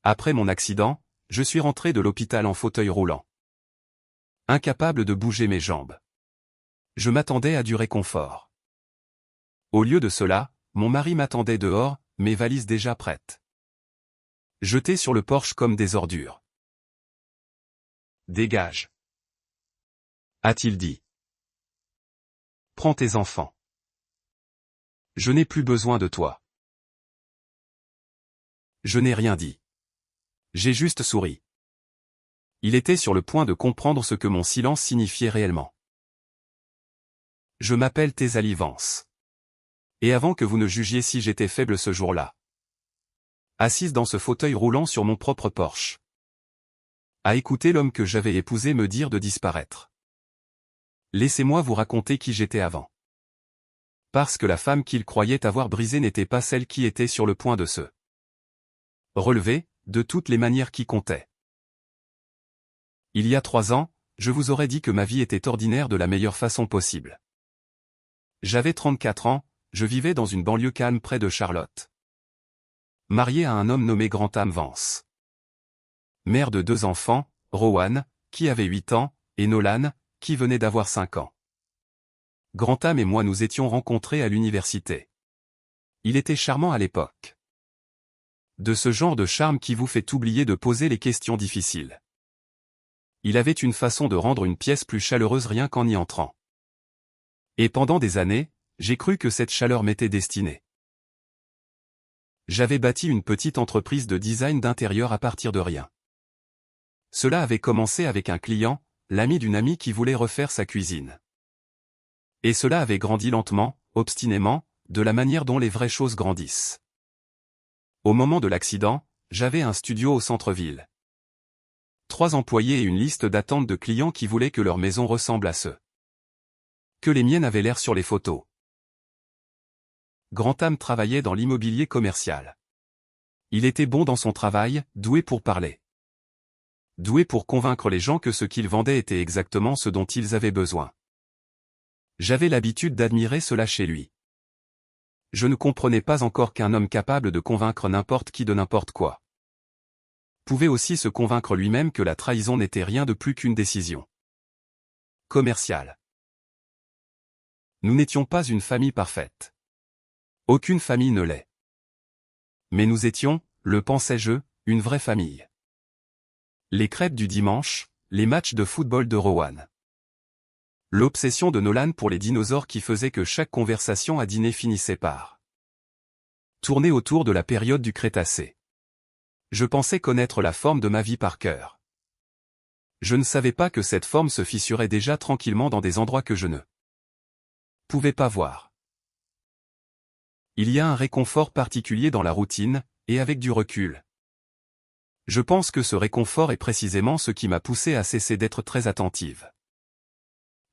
Après mon accident, je suis rentré de l'hôpital en fauteuil roulant. Incapable de bouger mes jambes. Je m'attendais à du réconfort. Au lieu de cela, mon mari m'attendait dehors, mes valises déjà prêtes. Jetées sur le porche comme des ordures. Dégage. A-t-il dit. Prends tes enfants. Je n'ai plus besoin de toi. Je n'ai rien dit. J'ai juste souri. Il était sur le point de comprendre ce que mon silence signifiait réellement. Je m'appelle Thésali Vance. Et avant que vous ne jugiez si j'étais faible ce jour-là. Assise dans ce fauteuil roulant sur mon propre porche. À écouter l'homme que j'avais épousé me dire de disparaître. Laissez-moi vous raconter qui j'étais avant. Parce que la femme qu'il croyait avoir brisée n'était pas celle qui était sur le point de se relever, de toutes les manières qui comptaient. Il y a 3 ans, je vous aurais dit que ma vie était ordinaire de la meilleure façon possible. J'avais 34 ans, je vivais dans une banlieue calme près de Charlotte. Marié à un homme nommé Grantham Vance. Mère de 2 enfants, Rowan, qui avait 8 ans, et Nolan, qui venait d'avoir 5 ans. Grantham et moi nous étions rencontrés à l'université. Il était charmant à l'époque. De ce genre de charme qui vous fait oublier de poser les questions difficiles. Il avait une façon de rendre une pièce plus chaleureuse rien qu'en y entrant. Et pendant des années, j'ai cru que cette chaleur m'était destinée. J'avais bâti une petite entreprise de design d'intérieur à partir de rien. Cela avait commencé avec un client, l'ami d'une amie qui voulait refaire sa cuisine. Et cela avait grandi lentement, obstinément, de la manière dont les vraies choses grandissent. Au moment de l'accident, j'avais un studio au centre-ville. 3 employés et une liste d'attente de clients qui voulaient que leur maison ressemble à ceux que les miennes avaient l'air sur les photos. Grantham travaillait dans l'immobilier commercial. Il était bon dans son travail, doué pour parler. Doué pour convaincre les gens que ce qu'il vendait était exactement ce dont ils avaient besoin. J'avais l'habitude d'admirer cela chez lui. Je ne comprenais pas encore qu'un homme capable de convaincre n'importe qui de n'importe quoi pouvait aussi se convaincre lui-même que la trahison n'était rien de plus qu'une décision commerciale. Nous n'étions pas une famille parfaite. Aucune famille ne l'est. Mais nous étions, le pensais-je, une vraie famille. Les crêpes du dimanche, les matchs de football de Rowan. L'obsession de Nolan pour les dinosaures qui faisait que chaque conversation à dîner finissait par tourner autour de la période du Crétacé. Je pensais connaître la forme de ma vie par cœur. Je ne savais pas que cette forme se fissurait déjà tranquillement dans des endroits que je ne pouvais pas voir. Il y a un réconfort particulier dans la routine, et avec du recul. Je pense que ce réconfort est précisément ce qui m'a poussé à cesser d'être très attentive.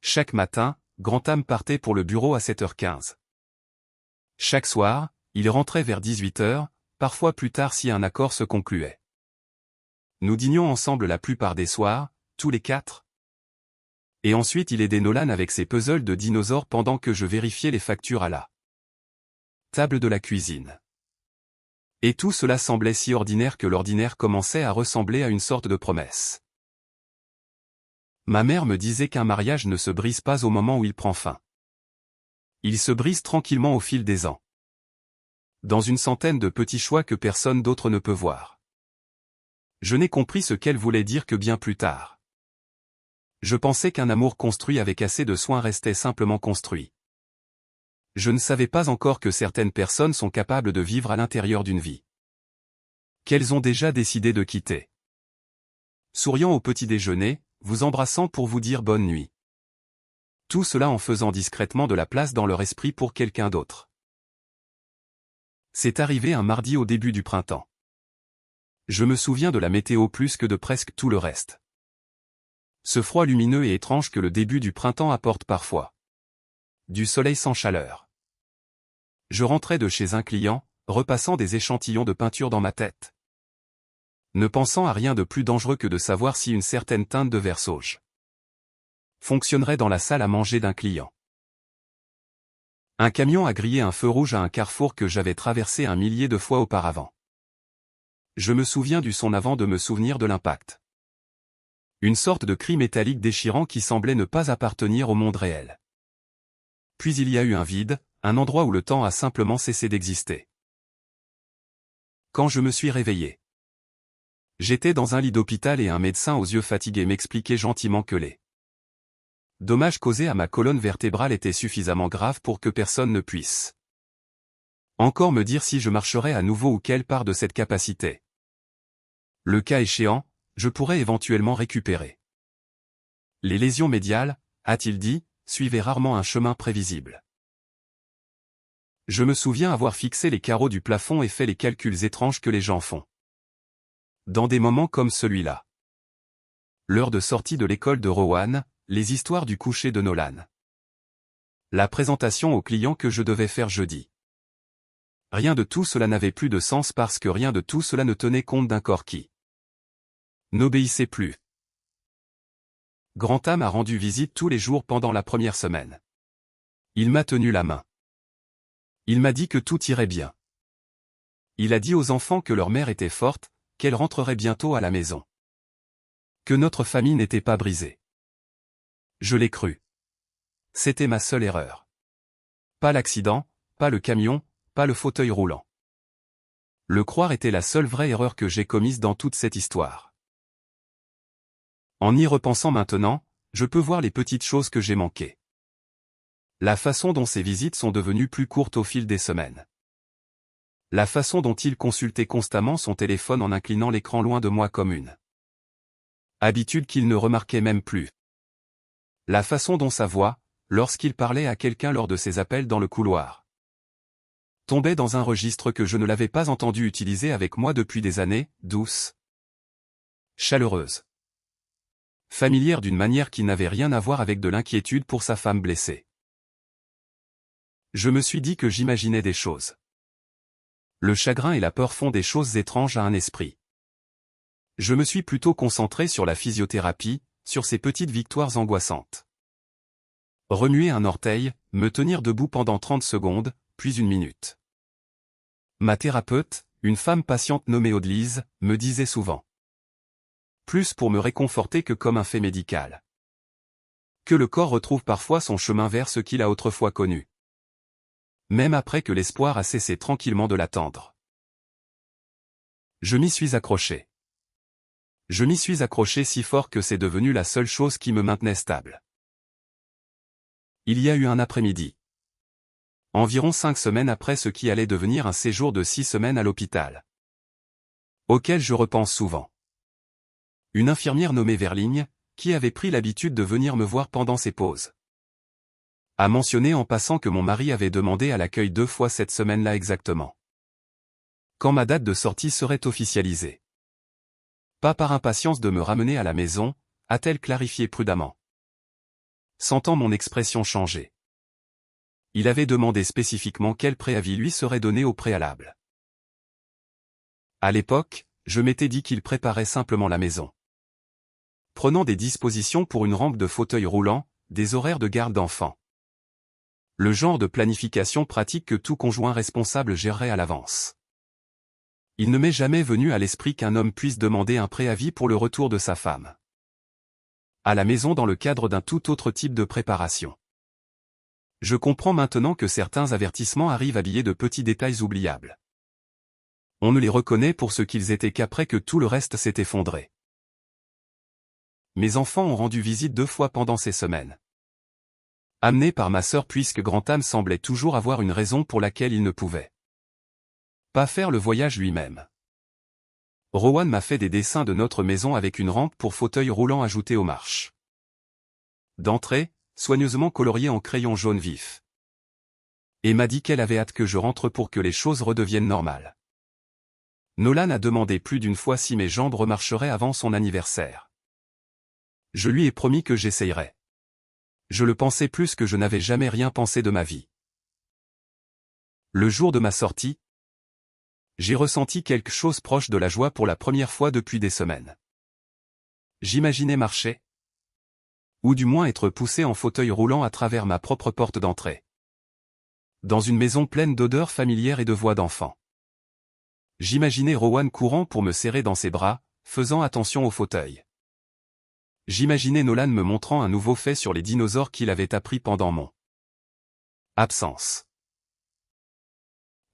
Chaque matin, Grantham partait pour le bureau à 7h15. Chaque soir, il rentrait vers 18h, parfois plus tard si un accord se concluait. Nous dînions ensemble la plupart des soirs, tous les 4. Et ensuite il aidait Nolan avec ses puzzles de dinosaures pendant que je vérifiais les factures à la table de la cuisine. Et tout cela semblait si ordinaire que l'ordinaire commençait à ressembler à une sorte de promesse. Ma mère me disait qu'un mariage ne se brise pas au moment où il prend fin. Il se brise tranquillement au fil des ans. Dans une centaine de petits choix que personne d'autre ne peut voir. Je n'ai compris ce qu'elle voulait dire que bien plus tard. Je pensais qu'un amour construit avec assez de soin restait simplement construit. Je ne savais pas encore que certaines personnes sont capables de vivre à l'intérieur d'une vie qu'elles ont déjà décidé de quitter. Souriant au petit déjeuner, vous embrassant pour vous dire bonne nuit. Tout cela en faisant discrètement de la place dans leur esprit pour quelqu'un d'autre. C'est arrivé un mardi au début du printemps. Je me souviens de la météo plus que de presque tout le reste. Ce froid lumineux et étrange que le début du printemps apporte parfois. Du soleil sans chaleur. Je rentrais de chez un client, repassant des échantillons de peinture dans ma tête. Ne pensant à rien de plus dangereux que de savoir si une certaine teinte de vert sauge fonctionnerait dans la salle à manger d'un client. Un camion a grillé un feu rouge à un carrefour que j'avais traversé 1 millier de fois auparavant. Je me souviens du son avant de me souvenir de l'impact. Une sorte de cri métallique déchirant qui semblait ne pas appartenir au monde réel. Puis il y a eu un vide, un endroit où le temps a simplement cessé d'exister. Quand je me suis réveillé, j'étais dans un lit d'hôpital et un médecin aux yeux fatigués m'expliquait gentiment que les dommages causés à ma colonne vertébrale étaient suffisamment graves pour que personne ne puisse encore me dire si je marcherais à nouveau ou quelle part de cette capacité. Le cas échéant, je pourrais éventuellement récupérer. Les lésions médiales, a-t-il dit, suivaient rarement un chemin prévisible. Je me souviens avoir fixé les carreaux du plafond et fait les calculs étranges que les gens font. Dans des moments comme celui-là. L'heure de sortie de l'école de Rowan, les histoires du coucher de Nolan. La présentation aux clients que je devais faire jeudi. Rien de tout cela n'avait plus de sens parce que rien de tout cela ne tenait compte d'un corps qui n'obéissait plus. Grantham a rendu visite tous les jours pendant la première semaine. Il m'a tenu la main. Il m'a dit que tout irait bien. Il a dit aux enfants que leur mère était forte, qu'elle rentrerait bientôt à la maison. Que notre famille n'était pas brisée. Je l'ai cru. C'était ma seule erreur. Pas l'accident, pas le camion, pas le fauteuil roulant. Le croire était la seule vraie erreur que j'ai commise dans toute cette histoire. En y repensant maintenant, je peux voir les petites choses que j'ai manquées. La façon dont ces visites sont devenues plus courtes au fil des semaines. La façon dont il consultait constamment son téléphone en inclinant l'écran loin de moi comme une habitude qu'il ne remarquait même plus. La façon dont sa voix, lorsqu'il parlait à quelqu'un lors de ses appels dans le couloir, tombait dans un registre que je ne l'avais pas entendu utiliser avec moi depuis des années, douce, chaleureuse, familière d'une manière qui n'avait rien à voir avec de l'inquiétude pour sa femme blessée. Je me suis dit que j'imaginais des choses. Le chagrin et la peur font des choses étranges à un esprit. Je me suis plutôt concentré sur la physiothérapie, sur ces petites victoires angoissantes. Remuer un orteil, me tenir debout pendant 30 secondes, puis 1 minute. Ma thérapeute, une femme patiente nommée Audelise, me disait souvent. Plus pour me réconforter que comme un fait médical. Que le corps retrouve parfois son chemin vers ce qu'il a autrefois connu. Même après que l'espoir a cessé tranquillement de l'attendre. Je m'y suis accroché. Je m'y suis accroché si fort que c'est devenu la seule chose qui me maintenait stable. Il y a eu un après-midi. Environ 5 semaines après ce qui allait devenir un séjour de 6 semaines à l'hôpital. Auquel je repense souvent. Une infirmière nommée Verligne, qui avait pris l'habitude de venir me voir pendant ses pauses, a mentionné en passant que mon mari avait demandé à l'accueil 2 fois cette semaine-là exactement. Quand ma date de sortie serait officialisée. Pas par impatience de me ramener à la maison, a-t-elle clarifié prudemment. Sentant mon expression changer. Il avait demandé spécifiquement quel préavis lui serait donné au préalable. À l'époque, je m'étais dit qu'il préparait simplement la maison. Prenant des dispositions pour une rampe de fauteuil roulant, des horaires de garde d'enfants. Le genre de planification pratique que tout conjoint responsable gérerait à l'avance. Il ne m'est jamais venu à l'esprit qu'un homme puisse demander un préavis pour le retour de sa femme à la maison dans le cadre d'un tout autre type de préparation. Je comprends maintenant que certains avertissements arrivent habillés de petits détails oubliables. On ne les reconnaît pour ce qu'ils étaient qu'après que tout le reste s'est effondré. Mes enfants ont rendu visite 2 fois pendant ces semaines. Amenés par ma sœur puisque Grantham semblait toujours avoir une raison pour laquelle il ne pouvait pas faire le voyage lui-même. Rowan m'a fait des dessins de notre maison avec une rampe pour fauteuil roulant ajoutée aux marches d'entrée, soigneusement coloriée en crayon jaune vif. Et m'a dit qu'elle avait hâte que je rentre pour que les choses redeviennent normales. Nolan a demandé plus d'une fois si mes jambes remarcheraient avant son anniversaire. Je lui ai promis que j'essayerais. Je le pensais plus que je n'avais jamais rien pensé de ma vie. Le jour de ma sortie, j'ai ressenti quelque chose proche de la joie pour la première fois depuis des semaines. J'imaginais marcher. Ou du moins être poussé en fauteuil roulant à travers ma propre porte d'entrée. Dans une maison pleine d'odeurs familières et de voix d'enfants. J'imaginais Rowan courant pour me serrer dans ses bras, faisant attention au fauteuil. J'imaginais Nolan me montrant un nouveau fait sur les dinosaures qu'il avait appris pendant mon absence.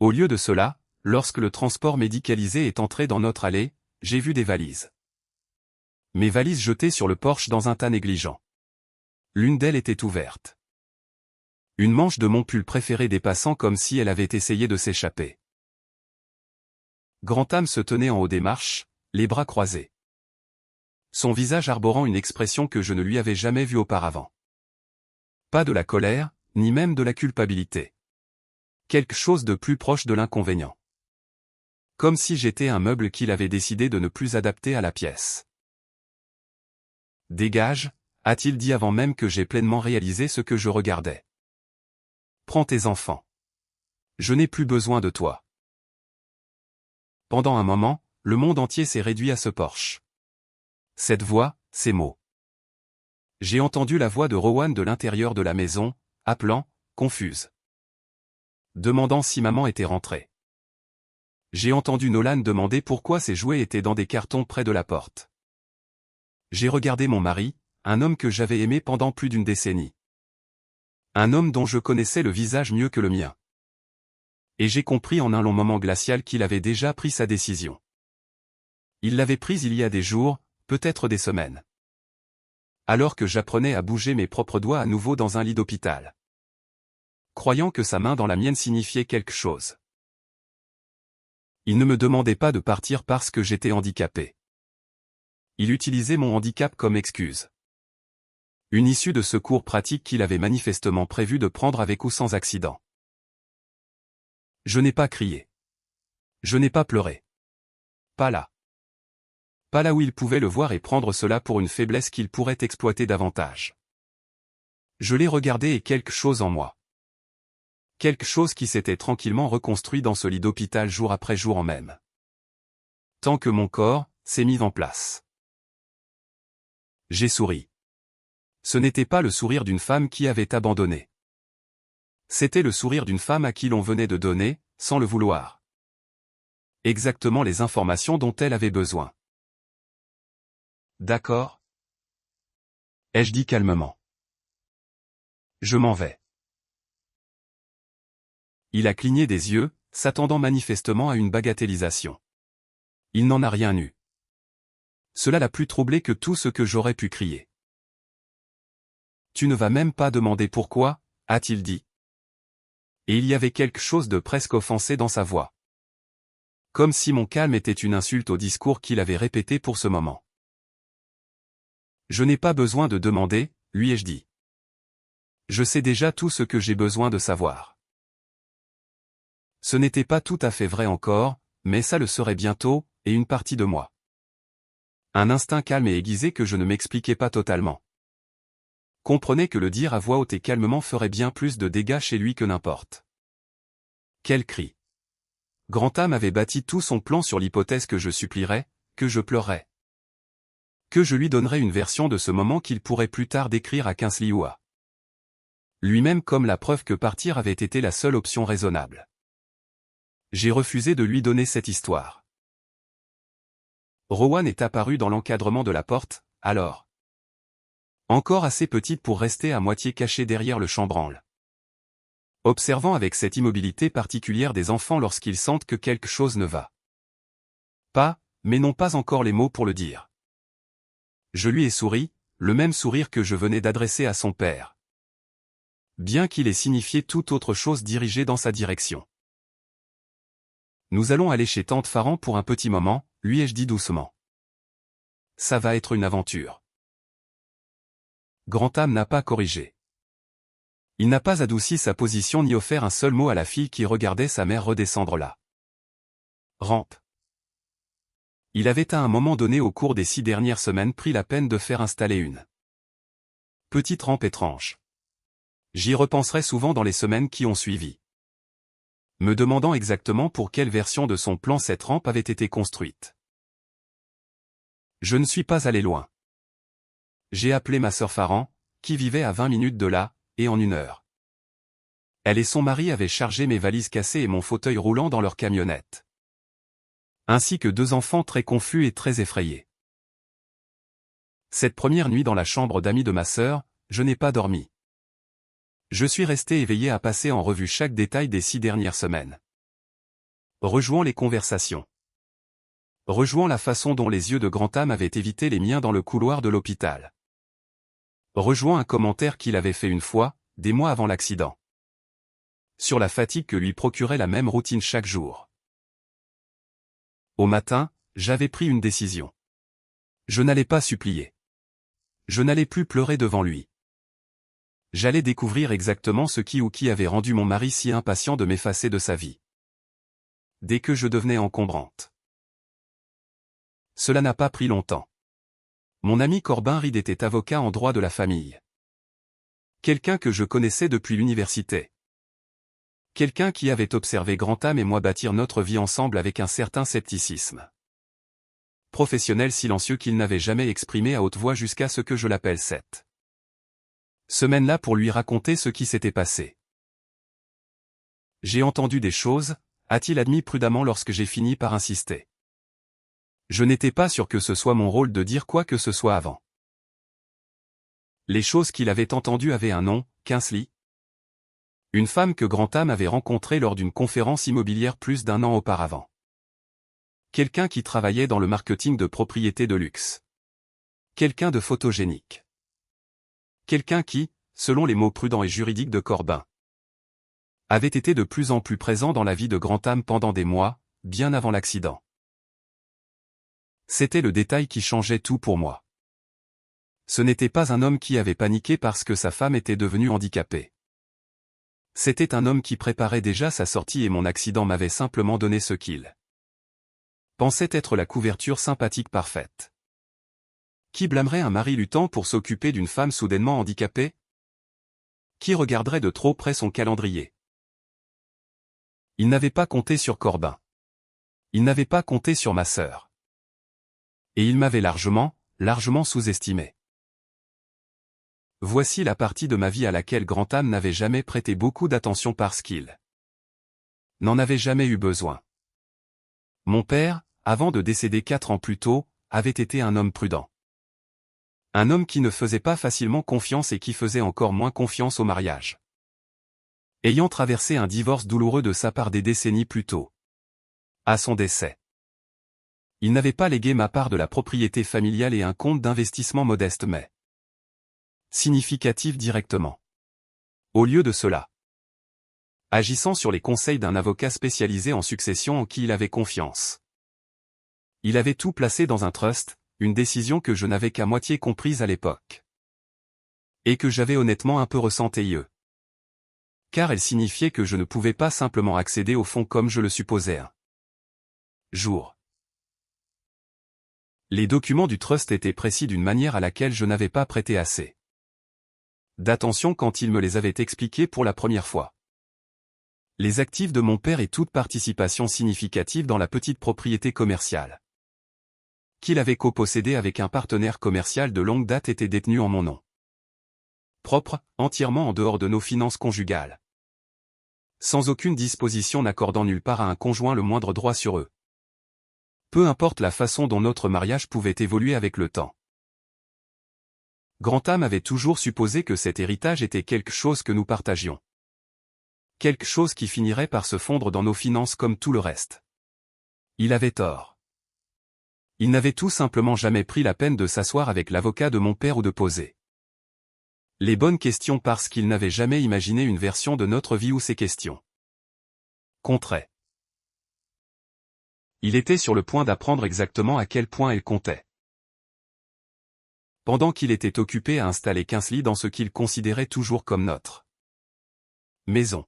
Au lieu de cela, lorsque le transport médicalisé est entré dans notre allée, j'ai vu des valises. Mes valises jetées sur le porche dans un tas négligent. L'une d'elles était ouverte. Une manche de mon pull préféré dépassant comme si elle avait essayé de s'échapper. Grantham se tenait en haut des marches, les bras croisés. Son visage arborant une expression que je ne lui avais jamais vue auparavant. Pas de la colère, ni même de la culpabilité. Quelque chose de plus proche de l'inconvénient. Comme si j'étais un meuble qu'il avait décidé de ne plus adapter à la pièce. « Dégage », a-t-il dit avant même que j'aie pleinement réalisé ce que je regardais. « Prends tes enfants. Je n'ai plus besoin de toi. » Pendant un moment, le monde entier s'est réduit à ce porche. Cette voix, ces mots. J'ai entendu la voix de Rowan de l'intérieur de la maison, appelant, confuse. Demandant si maman était rentrée. J'ai entendu Nolan demander pourquoi ses jouets étaient dans des cartons près de la porte. J'ai regardé mon mari, un homme que j'avais aimé pendant plus d'une décennie. Un homme dont je connaissais le visage mieux que le mien. Et j'ai compris en un long moment glacial qu'il avait déjà pris sa décision. Il l'avait prise il y a des jours, peut-être des semaines. Alors que j'apprenais à bouger mes propres doigts à nouveau dans un lit d'hôpital. Croyant que sa main dans la mienne signifiait quelque chose. Il ne me demandait pas de partir parce que j'étais handicapé. Il utilisait mon handicap comme excuse. Une issue de secours pratique qu'il avait manifestement prévu de prendre avec ou sans accident. Je n'ai pas crié. Je n'ai pas pleuré. Pas là. Pas là où il pouvait le voir et prendre cela pour une faiblesse qu'il pourrait exploiter davantage. Je l'ai regardé et quelque chose en moi. Quelque chose qui s'était tranquillement reconstruit dans ce lit d'hôpital jour après jour en même. Tant que mon corps s'est mis en place. J'ai souri. Ce n'était pas le sourire d'une femme qui avait abandonné. C'était le sourire d'une femme à qui l'on venait de donner, sans le vouloir. Exactement les informations dont elle avait besoin. D'accord ? Ai-je dit calmement. Je m'en vais. Il a cligné des yeux, s'attendant manifestement à une bagatellisation. Il n'en a rien eu. Cela l'a plus troublé que tout ce que j'aurais pu crier. Tu ne vas même pas demander pourquoi, a-t-il dit. Et il y avait quelque chose de presque offensé dans sa voix. Comme si mon calme était une insulte au discours qu'il avait répété pour ce moment. Je n'ai pas besoin de demander, lui ai-je dit. Je sais déjà tout ce que j'ai besoin de savoir. Ce n'était pas tout à fait vrai encore, mais ça le serait bientôt, et une partie de moi. Un instinct calme et aiguisé que je ne m'expliquais pas totalement. Comprenez que le dire à voix haute et calmement ferait bien plus de dégâts chez lui que n'importe. Quel cri. Grantham avait bâti tout son plan sur l'hypothèse que je supplierais, que je pleurerais. Que je lui donnerais une version de ce moment qu'il pourrait plus tard décrire à Kinsley-Hua. Lui-même comme la preuve que partir avait été la seule option raisonnable. J'ai refusé de lui donner cette histoire. Rowan est apparu dans l'encadrement de la porte, alors. Encore assez petite pour rester à moitié cachée derrière le chambranle. Observant avec cette immobilité particulière des enfants lorsqu'ils sentent que quelque chose ne va pas, mais n'ont pas encore les mots pour le dire. Je lui ai souri, le même sourire que je venais d'adresser à son père. Bien qu'il ait signifié toute autre chose dirigée dans sa direction. Nous allons aller chez Tante Faran pour un petit moment, lui ai-je dit doucement. Ça va être une aventure. Grantham n'a pas corrigé. Il n'a pas adouci sa position ni offert un seul mot à la fille qui regardait sa mère redescendre la rampe. Il avait à un moment donné au cours des 6 dernières semaines pris la peine de faire installer une petite rampe étrange. J'y repenserai souvent dans les semaines qui ont suivi. Me demandant exactement pour quelle version de son plan cette rampe avait été construite. Je ne suis pas allé loin. J'ai appelé ma sœur Faran, qui vivait à 20 minutes de là, et en 1 heure. Elle et son mari avaient chargé mes valises cassées et mon fauteuil roulant dans leur camionnette. Ainsi que 2 enfants très confus et très effrayés. Cette première nuit dans la chambre d'amis de ma sœur, je n'ai pas dormi. Je suis resté éveillé à passer en revue chaque détail des 6 dernières semaines. Rejouant les conversations. Rejouant la façon dont les yeux de Grantham avaient évité les miens dans le couloir de l'hôpital. Rejouant un commentaire qu'il avait fait une fois, des mois avant l'accident. Sur la fatigue que lui procurait la même routine chaque jour. Au matin, j'avais pris une décision. Je n'allais pas supplier. Je n'allais plus pleurer devant lui. J'allais découvrir exactement ce qui ou qui avait rendu mon mari si impatient de m'effacer de sa vie. Dès que je devenais encombrante. Cela n'a pas pris longtemps. Mon ami Corbin Reed était avocat en droit de la famille. Quelqu'un que je connaissais depuis l'université. Quelqu'un qui avait observé Grantham et moi bâtir notre vie ensemble avec un certain scepticisme. Professionnel silencieux qu'il n'avait jamais exprimé à haute voix jusqu'à ce que je l'appelle cette semaine-là pour lui raconter ce qui s'était passé. J'ai entendu des choses, a-t-il admis prudemment lorsque j'ai fini par insister. Je n'étais pas sûr que ce soit mon rôle de dire quoi que ce soit avant. Les choses qu'il avait entendues avaient un nom, Kingsley. Une femme que Grantham avait rencontrée lors d'une conférence immobilière plus d'1 an auparavant. Quelqu'un qui travaillait dans le marketing de propriétés de luxe. Quelqu'un de photogénique. Quelqu'un qui, selon les mots prudents et juridiques de Corbin, avait été de plus en plus présent dans la vie de Grantham pendant des mois, bien avant l'accident. C'était le détail qui changeait tout pour moi. Ce n'était pas un homme qui avait paniqué parce que sa femme était devenue handicapée. C'était un homme qui préparait déjà sa sortie et mon accident m'avait simplement donné ce qu'il pensait être la couverture sympathique parfaite. Qui blâmerait un mari luttant pour s'occuper d'une femme soudainement handicapée? Qui regarderait de trop près son calendrier? Il n'avait pas compté sur Corbin. Il n'avait pas compté sur ma sœur. Et il m'avait largement sous-estimé. Voici la partie de ma vie à laquelle Grantham n'avait jamais prêté beaucoup d'attention parce qu'il n'en avait jamais eu besoin. Mon père, avant de décéder 4 ans plus tôt, avait été un homme prudent. Un homme qui ne faisait pas facilement confiance et qui faisait encore moins confiance au mariage. Ayant traversé un divorce douloureux de sa part des décennies plus tôt. À son décès. Il n'avait pas légué ma part de la propriété familiale et un compte d'investissement modeste mais significatif directement. Au lieu de cela, agissant sur les conseils d'un avocat spécialisé en succession en qui il avait confiance. Il avait tout placé dans un trust, une décision que je n'avais qu'à moitié comprise à l'époque. Et que j'avais honnêtement un peu ressenti. Car elle signifiait que je ne pouvais pas simplement accéder au fonds comme je le supposais un jour. Les documents du trust étaient précis d'une manière à laquelle je n'avais pas prêté assez d'attention quand il me les avait expliqués pour la première fois. Les actifs de mon père et toute participation significative dans la petite propriété commerciale qu'il avait copossédée avec un partenaire commercial de longue date étaient détenus en mon nom. Propre, entièrement en dehors de nos finances conjugales. Sans aucune disposition n'accordant nulle part à un conjoint le moindre droit sur eux. Peu importe la façon dont notre mariage pouvait évoluer avec le temps. Grantham avait toujours supposé que cet héritage était quelque chose que nous partagions. Quelque chose qui finirait par se fondre dans nos finances comme tout le reste. Il avait tort. Il n'avait tout simplement jamais pris la peine de s'asseoir avec l'avocat de mon père ou de poser les bonnes questions parce qu'il n'avait jamais imaginé une version de notre vie où ces questions compteraient. Il était sur le point d'apprendre exactement à quel point elles comptaient. Pendant qu'il était occupé à installer Kingsley dans ce qu'il considérait toujours comme notre maison.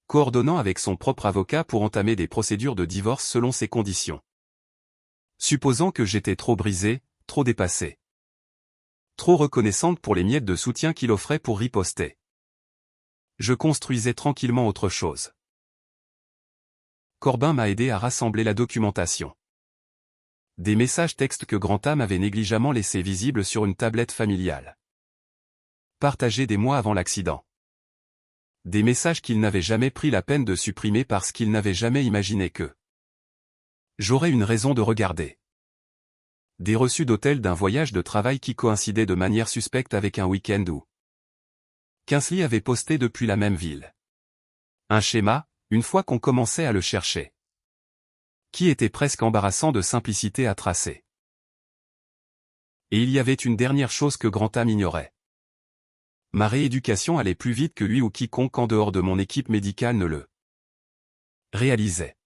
Coordonnant avec son propre avocat pour entamer des procédures de divorce selon ses conditions. Supposant que j'étais trop brisé, trop dépassé. Trop reconnaissante pour les miettes de soutien qu'il offrait pour riposter. Je construisais tranquillement autre chose. Corbin m'a aidé à rassembler la documentation. Des messages textes que Grantham avait négligemment laissés visibles sur une tablette familiale. Partagés des mois avant l'accident. Des messages qu'il n'avait jamais pris la peine de supprimer parce qu'il n'avait jamais imaginé que J'aurais une raison de regarder. Des reçus d'hôtel d'un voyage de travail qui coïncidait de manière suspecte avec un week-end où Kingsley avait posté depuis la même ville. Un schéma, une fois qu'on commençait à le chercher, qui était presque embarrassant de simplicité à tracer. Et il y avait une dernière chose que Grantham ignorait. Ma rééducation allait plus vite que lui ou quiconque en dehors de mon équipe médicale ne le réalisait.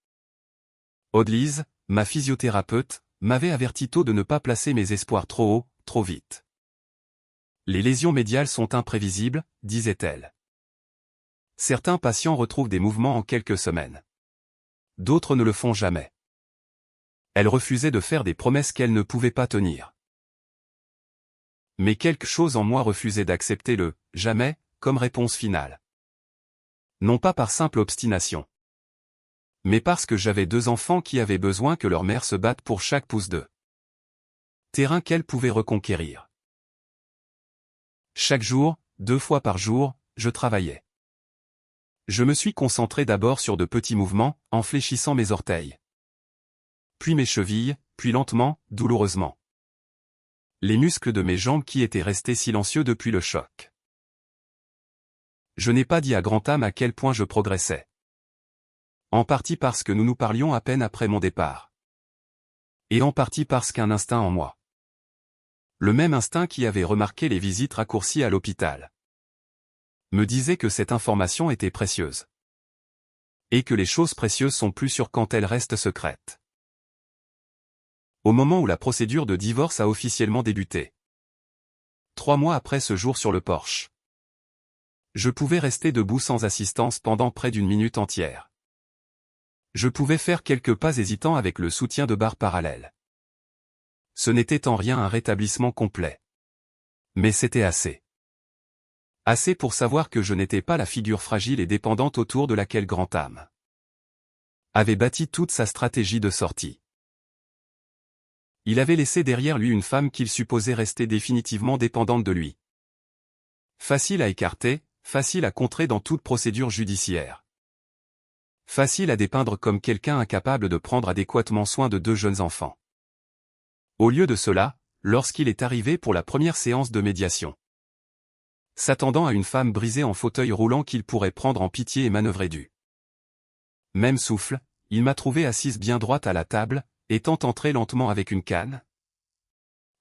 Audlise, ma physiothérapeute, m'avait averti tôt de ne pas placer mes espoirs trop haut, trop vite. Les lésions médiales sont imprévisibles, disait-elle. Certains patients retrouvent des mouvements en quelques semaines. D'autres ne le font jamais. Elle refusait de faire des promesses qu'elle ne pouvait pas tenir. Mais quelque chose en moi refusait d'accepter le « jamais » comme réponse finale. Non pas par simple obstination, mais parce que j'avais 2 enfants qui avaient besoin que leur mère se batte pour chaque pouce de terrain qu'elle pouvait reconquérir. Chaque jour, 2 fois par jour, je travaillais. Je me suis concentré d'abord sur de petits mouvements, en fléchissant mes orteils. Puis mes chevilles, puis lentement, douloureusement. Les muscles de mes jambes qui étaient restés silencieux depuis le choc. Je n'ai pas dit à Grantham à quel point je progressais. En partie parce que nous nous parlions à peine après mon départ. Et en partie parce qu'un instinct en moi. Le même instinct qui avait remarqué les visites raccourcies à l'hôpital. Me disait que cette information était précieuse. Et que les choses précieuses sont plus sûres quand elles restent secrètes. Au moment où la procédure de divorce a officiellement débuté. 3 mois après ce jour sur le porche. Je pouvais rester debout sans assistance pendant près d'1 minute entière. Je pouvais faire quelques pas hésitants avec le soutien de barres parallèles. Ce n'était en rien un rétablissement complet. Mais c'était assez. Assez pour savoir que je n'étais pas la figure fragile et dépendante autour de laquelle Grantham avait bâti toute sa stratégie de sortie. Il avait laissé derrière lui une femme qu'il supposait rester définitivement dépendante de lui. Facile à écarter, facile à contrer dans toute procédure judiciaire. Facile à dépeindre comme quelqu'un incapable de prendre adéquatement soin de 2 jeunes enfants. Au lieu de cela, lorsqu'il est arrivé pour la première séance de médiation, s'attendant à une femme brisée en fauteuil roulant qu'il pourrait prendre en pitié et manœuvrer du même souffle, il m'a trouvé assise bien droite à la table, étant entrée lentement avec une canne,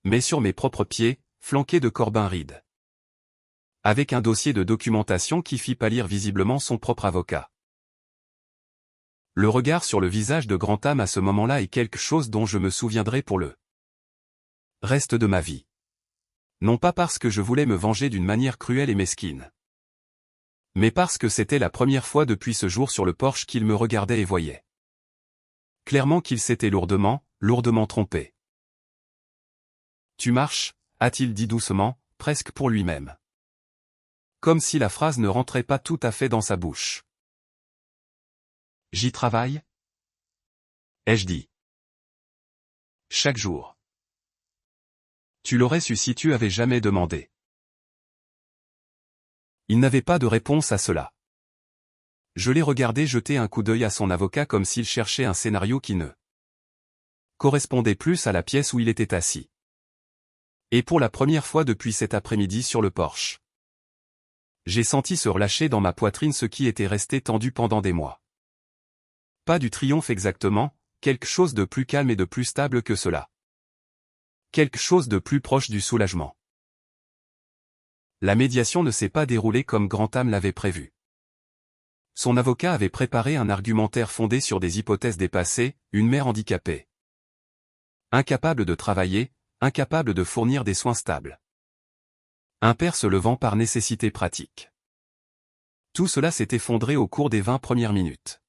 mais sur mes propres pieds, flanqué de Corbin Reed. Avec un dossier de documentation qui fit pâlir visiblement son propre avocat. Le regard sur le visage de Grantham à ce moment-là est quelque chose dont je me souviendrai pour le reste de ma vie. Non pas parce que je voulais me venger d'une manière cruelle et mesquine, mais parce que c'était la première fois depuis ce jour sur le porche qu'il me regardait et voyait clairement qu'il s'était lourdement, lourdement trompé. « Tu marches » a-t-il dit doucement, presque pour lui-même. Comme si la phrase ne rentrait pas tout à fait dans sa bouche. « J'y travaille » ai-je dit. « Chaque jour. » Tu l'aurais su si tu avais jamais demandé. Il n'avait pas de réponse à cela. Je l'ai regardé jeter un coup d'œil à son avocat comme s'il cherchait un scénario qui ne correspondait plus à la pièce où il était assis. Et pour la première fois depuis cet après-midi sur le porche, j'ai senti se relâcher dans ma poitrine ce qui était resté tendu pendant des mois. Pas du triomphe exactement, quelque chose de plus calme et de plus stable que cela. Quelque chose de plus proche du soulagement. La médiation ne s'est pas déroulée comme Grantham l'avait prévu. Son avocat avait préparé un argumentaire fondé sur des hypothèses dépassées, une mère handicapée, incapable de travailler, incapable de fournir des soins stables. Un père se levant par nécessité pratique. Tout cela s'est effondré au cours des 20 premières minutes.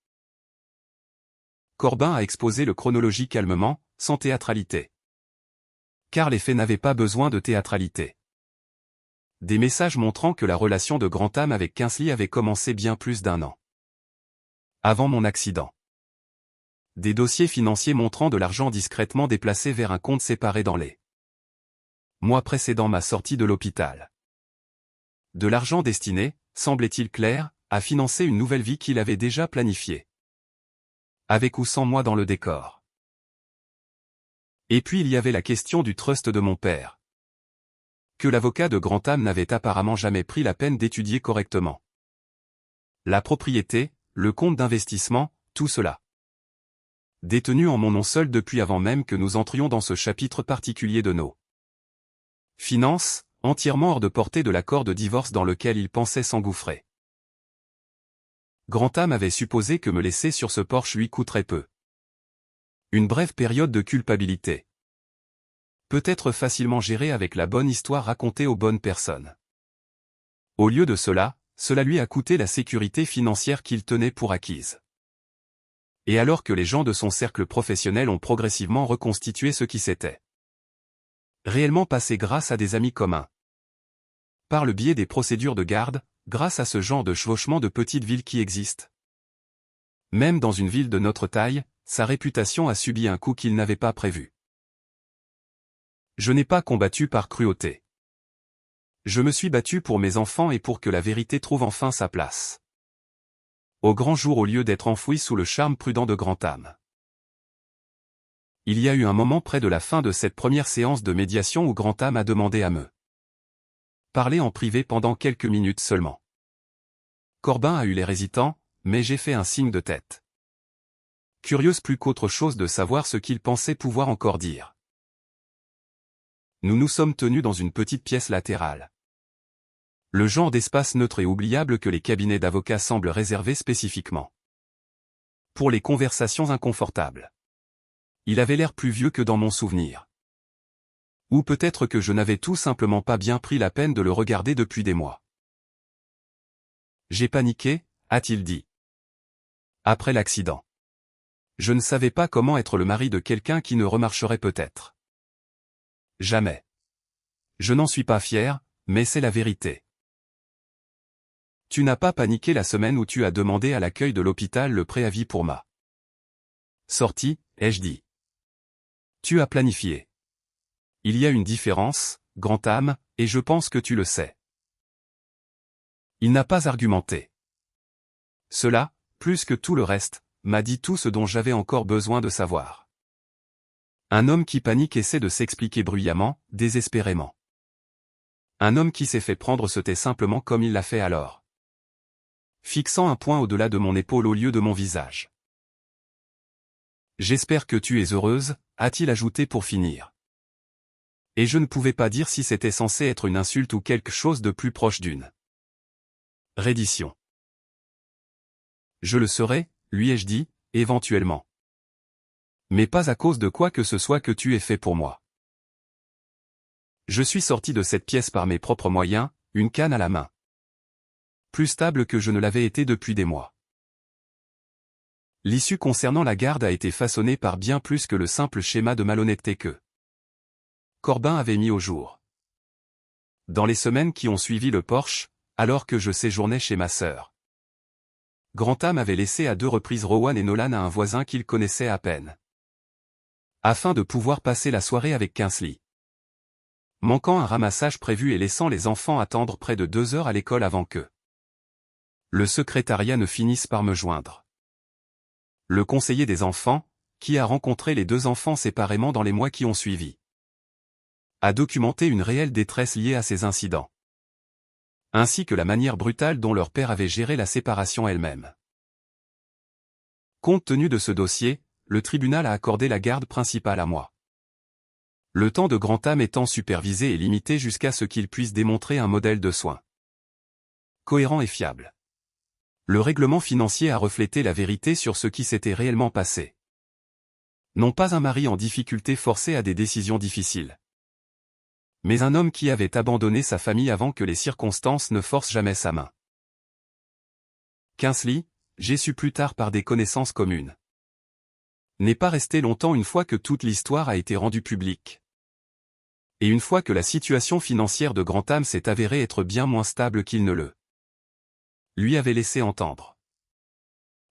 Corbin a exposé le chronologie calmement, sans théâtralité. Car les faits n'avaient pas besoin de théâtralité. Des messages montrant que la relation de Grantham avec Kingsley avait commencé bien plus d'1 an avant mon accident. Des dossiers financiers montrant de l'argent discrètement déplacé vers un compte séparé dans les mois précédant ma sortie de l'hôpital. De l'argent destiné, semblait-il clair, à financer une nouvelle vie qu'il avait déjà planifiée. Avec ou sans moi dans le décor. Et puis il y avait la question du trust de mon père, que l'avocat de Grantham n'avait apparemment jamais pris la peine d'étudier correctement. La propriété, le compte d'investissement, tout cela. Détenu en mon nom seul depuis avant même que nous entrions dans ce chapitre particulier de nos finances, entièrement hors de portée de l'accord de divorce dans lequel il pensait s'engouffrer. Grantham avait supposé que me laisser sur ce porche lui coûterait peu. Une brève période de culpabilité. Peut-être facilement gérée avec la bonne histoire racontée aux bonnes personnes. Au lieu de cela, cela lui a coûté la sécurité financière qu'il tenait pour acquise. Et alors que les gens de son cercle professionnel ont progressivement reconstitué ce qui s'était réellement passé grâce à des amis communs. Par le biais des procédures de garde, grâce à ce genre de chevauchement de petites villes qui existent. Même dans une ville de notre taille, sa réputation a subi un coup qu'il n'avait pas prévu. Je n'ai pas combattu par cruauté. Je me suis battu pour mes enfants et pour que la vérité trouve enfin sa place. Au grand jour au lieu d'être enfoui sous le charme prudent de Grantham. Il y a eu un moment près de la fin de cette première séance de médiation où Grantham a demandé à me parler en privé pendant quelques minutes seulement. Corbin a eu l'air hésitant, mais j'ai fait un signe de tête. Curieuse plus qu'autre chose de savoir ce qu'il pensait pouvoir encore dire. Nous nous sommes tenus dans une petite pièce latérale. Le genre d'espace neutre et oubliable que les cabinets d'avocats semblent réserver spécifiquement pour les conversations inconfortables. Il avait l'air plus vieux que dans mon souvenir. Ou peut-être que je n'avais tout simplement pas bien pris la peine de le regarder depuis des mois. J'ai paniqué, a-t-il dit. Après l'accident. Je ne savais pas comment être le mari de quelqu'un qui ne remarcherait peut-être jamais. Je n'en suis pas fier, mais c'est la vérité. Tu n'as pas paniqué la semaine où tu as demandé à l'accueil de l'hôpital le préavis pour ma sortie, ai-je dit. Tu as planifié. Il y a une différence, Grantham, et je pense que tu le sais. Il n'a pas argumenté. Cela, plus que tout le reste, m'a dit tout ce dont j'avais encore besoin de savoir. Un homme qui panique essaie de s'expliquer bruyamment, désespérément. Un homme qui s'est fait prendre se tait simplement comme il l'a fait alors. Fixant un point au-delà de mon épaule au lieu de mon visage. J'espère que tu es heureuse, a-t-il ajouté pour finir. Et je ne pouvais pas dire si c'était censé être une insulte ou quelque chose de plus proche d'une reddition. Je le serai, lui ai-je dit, éventuellement. Mais pas à cause de quoi que ce soit que tu aies fait pour moi. Je suis sorti de cette pièce par mes propres moyens, une canne à la main. Plus stable que je ne l'avais été depuis des mois. L'issue concernant la garde a été façonnée par bien plus que le simple schéma de malhonnêteté que Corbin avait mis au jour. Dans les semaines qui ont suivi le Porsche, alors que je séjournais chez ma sœur. Grantham avait laissé à 2 reprises Rowan et Nolan à un voisin qu'il connaissait à peine. Afin de pouvoir passer la soirée avec Kingsley. Manquant un ramassage prévu et laissant les enfants attendre près de 2 heures à l'école avant que le secrétariat ne finisse par me joindre. Le conseiller des enfants, qui a rencontré les 2 enfants séparément dans les mois qui ont suivi, a documenté une réelle détresse liée à ces incidents. Ainsi que la manière brutale dont leur père avait géré la séparation elle-même. Compte tenu de ce dossier, le tribunal a accordé la garde principale à moi. Le temps de Grantham étant supervisé et limité jusqu'à ce qu'il puisse démontrer un modèle de soins cohérent et fiable. Le règlement financier a reflété la vérité sur ce qui s'était réellement passé. Non pas un mari en difficulté forcé à des décisions difficiles. Mais un homme qui avait abandonné sa famille avant que les circonstances ne forcent jamais sa main. Kingsley, j'ai su plus tard par des connaissances communes, n'est pas resté longtemps une fois que toute l'histoire a été rendue publique. Et une fois que la situation financière de Grantham s'est avérée être bien moins stable qu'il ne le lui avait laissé entendre.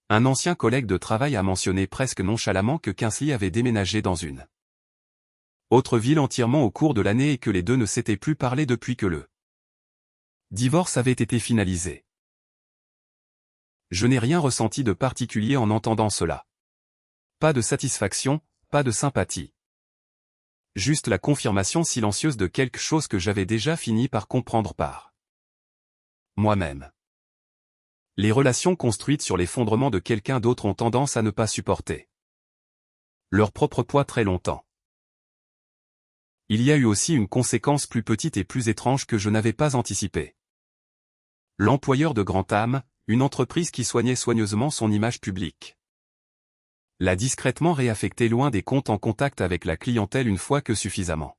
Un ancien collègue de travail a mentionné presque nonchalamment que Kingsley avait déménagé dans une autre ville entièrement au cours de l'année et que les deux ne s'étaient plus parlé depuis que le divorce avait été finalisé. Je n'ai rien ressenti de particulier en entendant cela. Pas de satisfaction, pas de sympathie. Juste la confirmation silencieuse de quelque chose que j'avais déjà fini par comprendre par moi-même. Les relations construites sur l'effondrement de quelqu'un d'autre ont tendance à ne pas supporter leur propre poids très longtemps. Il y a eu aussi une conséquence plus petite et plus étrange que je n'avais pas anticipée. L'employeur de Grantham, une entreprise qui soignait soigneusement son image publique, l'a discrètement réaffecté loin des comptes en contact avec la clientèle une fois que suffisamment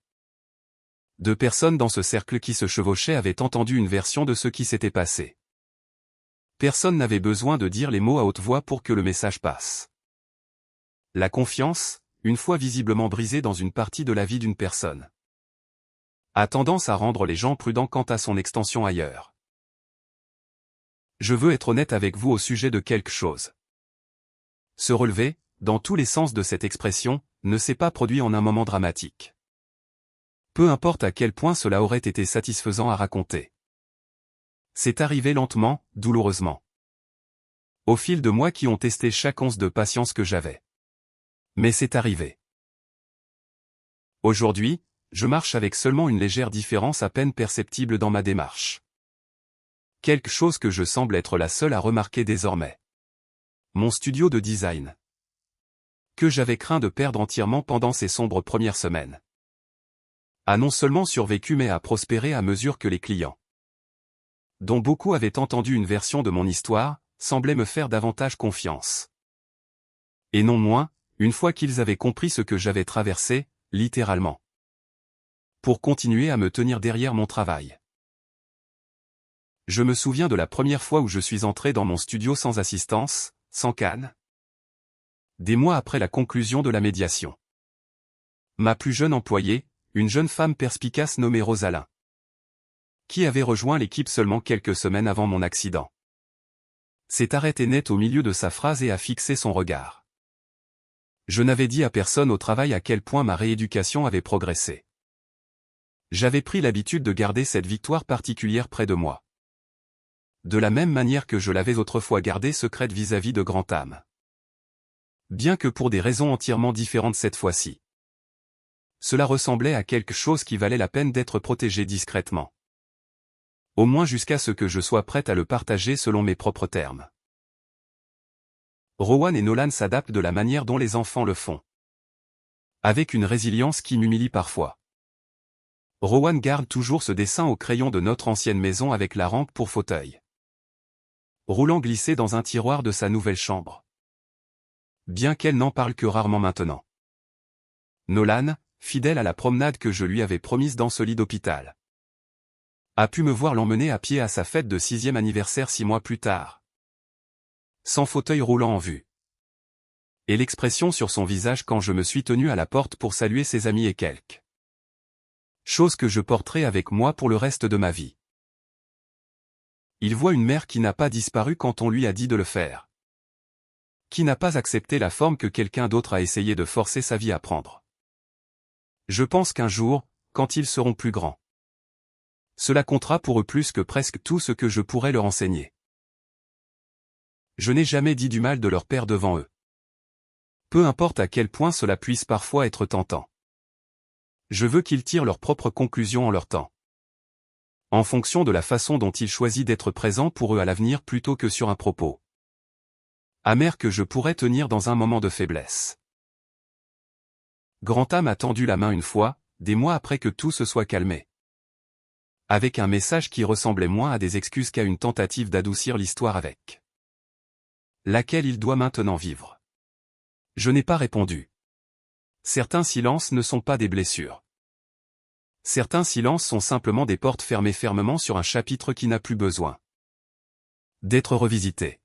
de personnes dans ce cercle qui se chevauchaient avaient entendu une version de ce qui s'était passé. Personne n'avait besoin de dire les mots à haute voix pour que le message passe. La confiance, une fois visiblement brisée dans une partie de la vie d'une personne, a tendance à rendre les gens prudents quant à son extension ailleurs. Je veux être honnête avec vous au sujet de quelque chose. Se relever, dans tous les sens de cette expression, ne s'est pas produit en un moment dramatique. Peu importe à quel point cela aurait été satisfaisant à raconter. C'est arrivé lentement, douloureusement. Au fil de mois qui ont testé chaque once de patience que j'avais. Mais c'est arrivé. Aujourd'hui, je marche avec seulement une légère différence à peine perceptible dans ma démarche. Quelque chose que je semble être la seule à remarquer désormais. Mon studio de design, que j'avais craint de perdre entièrement pendant ces sombres premières semaines, a non seulement survécu mais a prospéré à mesure que les clients, dont beaucoup avaient entendu une version de mon histoire, semblaient me faire davantage confiance. Et non moins, une fois qu'ils avaient compris ce que j'avais traversé, littéralement, pour continuer à me tenir derrière mon travail. Je me souviens de la première fois où je suis entré dans mon studio sans assistance, sans canne. Des mois après la conclusion de la médiation. Ma plus jeune employée, une jeune femme perspicace nommée Rosalyn, qui avait rejoint l'équipe seulement quelques semaines avant mon accident, s'est arrêtée net au milieu de sa phrase et a fixé son regard. Je n'avais dit à personne au travail à quel point ma rééducation avait progressé. J'avais pris l'habitude de garder cette victoire particulière près de moi. De la même manière que je l'avais autrefois gardée secrète vis-à-vis de Grantham. Bien que pour des raisons entièrement différentes cette fois-ci. Cela ressemblait à quelque chose qui valait la peine d'être protégé discrètement. Au moins jusqu'à ce que je sois prête à le partager selon mes propres termes. Rowan et Nolan s'adaptent de la manière dont les enfants le font. Avec une résilience qui m'humilie parfois. Rowan garde toujours ce dessin au crayon de notre ancienne maison avec la rampe pour fauteuil roulant glissé dans un tiroir de sa nouvelle chambre. Bien qu'elle n'en parle que rarement maintenant. Nolan, fidèle à la promenade que je lui avais promise dans ce lit d'hôpital, a pu me voir l'emmener à pied à sa fête de 6e anniversaire 6 mois plus tard. Sans fauteuil roulant en vue. Et l'expression sur son visage quand je me suis tenu à la porte pour saluer ses amis et quelques chose que je porterai avec moi pour le reste de ma vie. Il voit une mère qui n'a pas disparu quand on lui a dit de le faire. Qui n'a pas accepté la forme que quelqu'un d'autre a essayé de forcer sa vie à prendre. Je pense qu'un jour, quand ils seront plus grands, cela comptera pour eux plus que presque tout ce que je pourrais leur enseigner. Je n'ai jamais dit du mal de leur père devant eux. Peu importe à quel point cela puisse parfois être tentant. Je veux qu'ils tirent leurs propres conclusions en leur temps. En fonction de la façon dont ils choisissent d'être présents pour eux à l'avenir plutôt que sur un propos amer que je pourrais tenir dans un moment de faiblesse. Grantham a tendu la main une fois, des mois après que tout se soit calmé. Avec un message qui ressemblait moins à des excuses qu'à une tentative d'adoucir l'histoire avec laquelle il doit maintenant vivre. Je n'ai pas répondu. Certains silences ne sont pas des blessures. Certains silences sont simplement des portes fermées fermement sur un chapitre qui n'a plus besoin d'être revisité.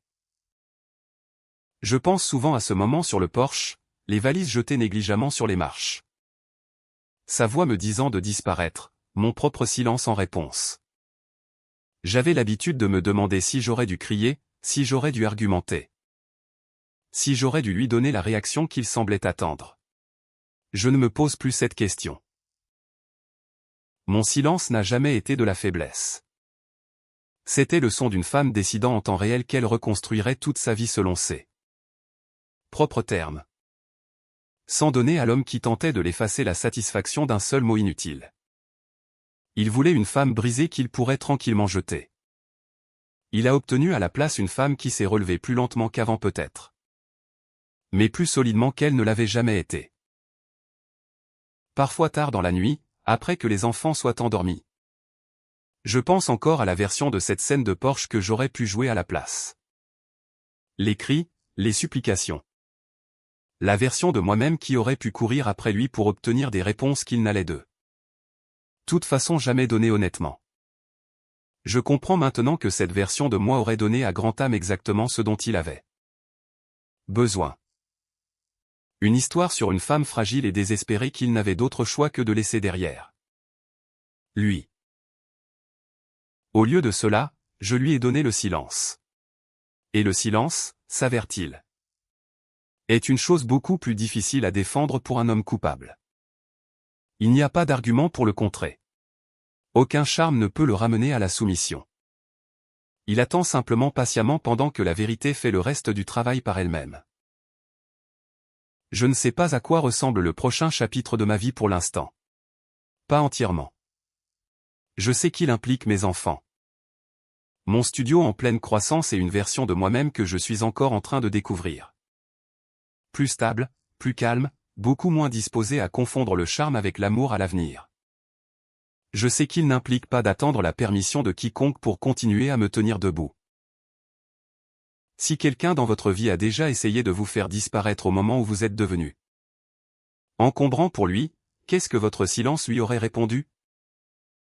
Je pense souvent à ce moment sur le porche, les valises jetées négligemment sur les marches. Sa voix me disant de disparaître, mon propre silence en réponse. J'avais l'habitude de me demander si j'aurais dû crier, si j'aurais dû argumenter. Si j'aurais dû lui donner la réaction qu'il semblait attendre. Je ne me pose plus cette question. Mon silence n'a jamais été de la faiblesse. C'était le son d'une femme décidant en temps réel qu'elle reconstruirait toute sa vie selon ses propres termes. sans donner à l'homme qui tentait de l'effacer la satisfaction d'un seul mot inutile. Il voulait une femme brisée qu'il pourrait tranquillement jeter. Il a obtenu à la place une femme qui s'est relevée plus lentement qu'avant peut-être, mais plus solidement qu'elle ne l'avait jamais été. Parfois tard dans la nuit, après que les enfants soient endormis. Je pense encore à la version de cette scène de Porsche que j'aurais pu jouer à la place. Les cris, les supplications. La version de moi-même qui aurait pu courir après lui pour obtenir des réponses qu'il n'allait de toute façon jamais donner honnêtement. Je comprends maintenant que cette version de moi aurait donné à Grand-Âme exactement ce dont il avait besoin. Une histoire sur une femme fragile et désespérée qu'il n'avait d'autre choix que de laisser derrière lui. Au lieu de cela, je lui ai donné le silence. Et le silence, s'avère-t-il, est une chose beaucoup plus difficile à défendre pour un homme coupable. Il n'y a pas d'argument pour le contrer. Aucun charme ne peut le ramener à la soumission. Il attend simplement patiemment pendant que la vérité fait le reste du travail par elle-même. Je ne sais pas à quoi ressemble le prochain chapitre de ma vie pour l'instant. Pas entièrement. Je sais qu'il implique mes enfants. Mon studio en pleine croissance et une version de moi-même que je suis encore en train de découvrir. Plus stable, plus calme, beaucoup moins disposé à confondre le charme avec l'amour à l'avenir. Je sais qu'il n'implique pas d'attendre la permission de quiconque pour continuer à me tenir debout. Si quelqu'un dans votre vie a déjà essayé de vous faire disparaître au moment où vous êtes devenu encombrant pour lui, qu'est-ce que votre silence lui aurait répondu ?